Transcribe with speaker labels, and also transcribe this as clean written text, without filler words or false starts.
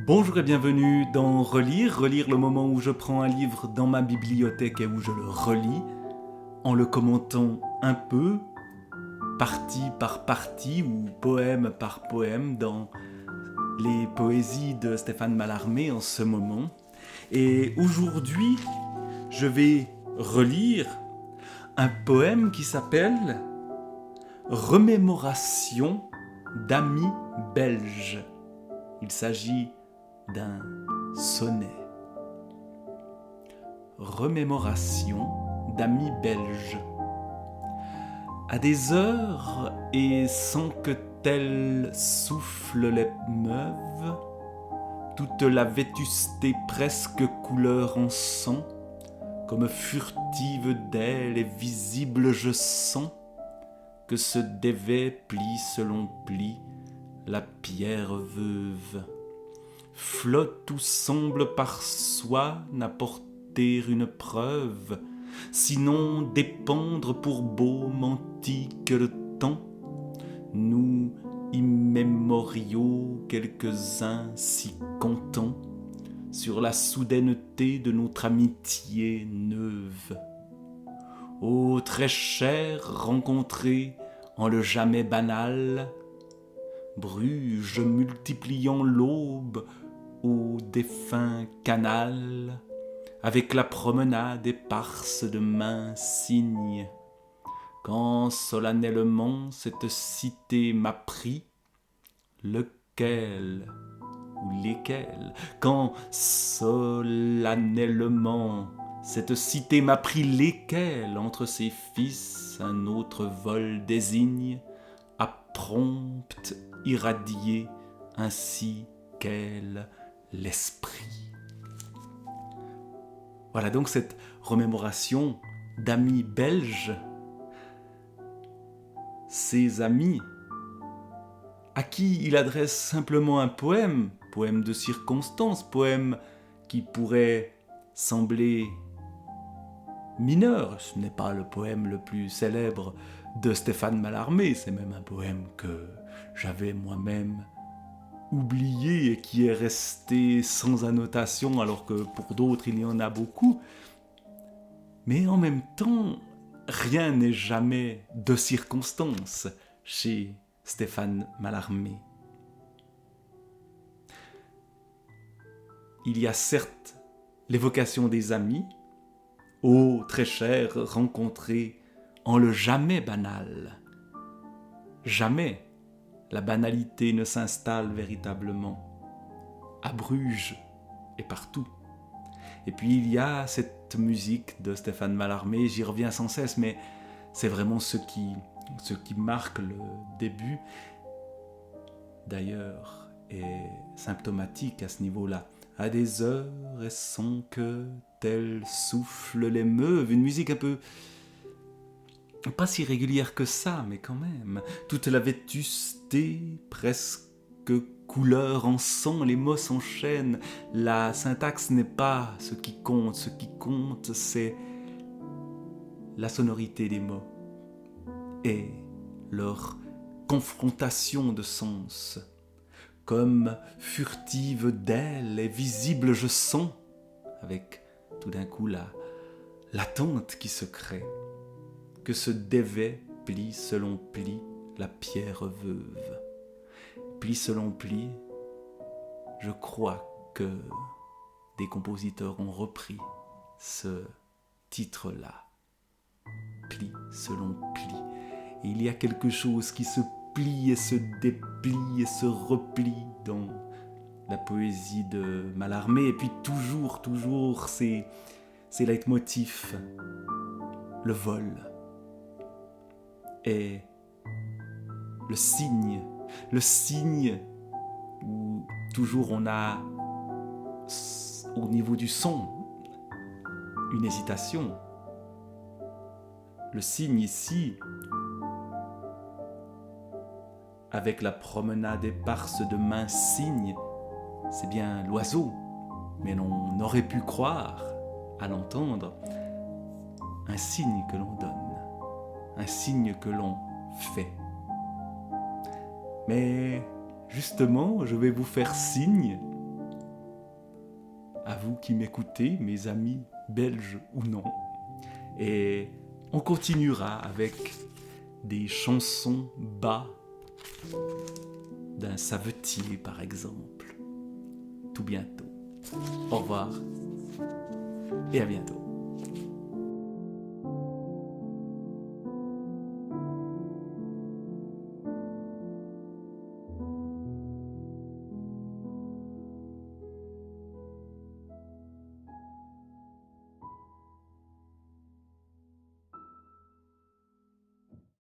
Speaker 1: Bonjour et bienvenue dans Relire. Relire, le moment où je prends un livre dans ma bibliothèque et où je le relis, en le commentant un peu, partie par partie ou poème par poème, dans les poésies de Stéphane Mallarmé en ce moment. Et aujourd'hui, je vais relire un poème qui s'appelle Remémoration d'amis belges. Il s'agit d'un sonnet. Remémoration d'amis belges. À des heures et sans que tel souffle l'émeuve, toute la vétusté presque couleur en sang, comme furtive d'elle et visible je sens que se dévait pli selon pli la pierre veuve. Flotte ou semble par soi n'apporter une preuve, sinon dépendre pour baume antique le temps, nous immémoriaux quelques-uns si contents sur la soudaineté de notre amitié neuve. Ô très cher rencontré en le jamais banal, Bruges multipliant l'aube au défunt canal, avec la promenade éparse de mains cygnes, quand solennellement cette cité m'a pris, lequel ou lesquels, quand solennellement cette cité m'a pris lesquels, entre ses fils un autre vol désigne, à prompte irradier ainsi qu'elle l'esprit. Voilà donc cette remémoration d'amis belges, ces amis à qui il adresse simplement un poème, poème de circonstance, poème qui pourrait sembler mineur. Ce n'est pas le poème le plus célèbre de Stéphane Mallarmé, c'est même un poème que j'avais moi-même oublié et qui est resté sans annotation alors que pour d'autres il y en a beaucoup. Mais en même temps, rien n'est jamais de circonstance chez Stéphane Mallarmé. Il y a certes l'évocation des amis, ô très chers rencontrés en le jamais banal. Jamais la banalité ne s'installe véritablement. À Bruges et partout. Et puis il y a cette musique de Stéphane Mallarmé, j'y reviens sans cesse, mais c'est vraiment ce qui marque le début, d'ailleurs, est symptomatique à ce niveau-là. À des heures et sans que tel souffle l'émeuve, une musique un peu pas si régulière que ça, mais quand même. Toute la vétusté, presque couleur en sang, les mots s'enchaînent. La syntaxe n'est pas ce qui compte. Ce qui compte, c'est la sonorité des mots et leur confrontation de sens. Comme furtive d'elle et visible je sens, avec tout d'un coup l'attente qui se crée, que se dévait pli selon pli la pierre veuve. Pli selon pli, je crois que des compositeurs ont repris ce titre-là. Pli selon pli. Et il y a quelque chose qui se plie et se déplie et se replie dans la poésie de Mallarmé. Et puis toujours, ces leitmotifs. Le vol est le signe où toujours on a au niveau du son une hésitation. Le signe ici, avec la promenade éparse de mains cygnes, c'est bien l'oiseau, mais l'on aurait pu croire, à l'entendre, un signe que l'on donne, un signe que l'on fait. Mais justement, je vais vous faire signe à vous qui m'écoutez, mes amis belges ou non. Et on continuera avec des chansons bas d'un savetier par exemple. Tout bientôt. Au revoir et à bientôt.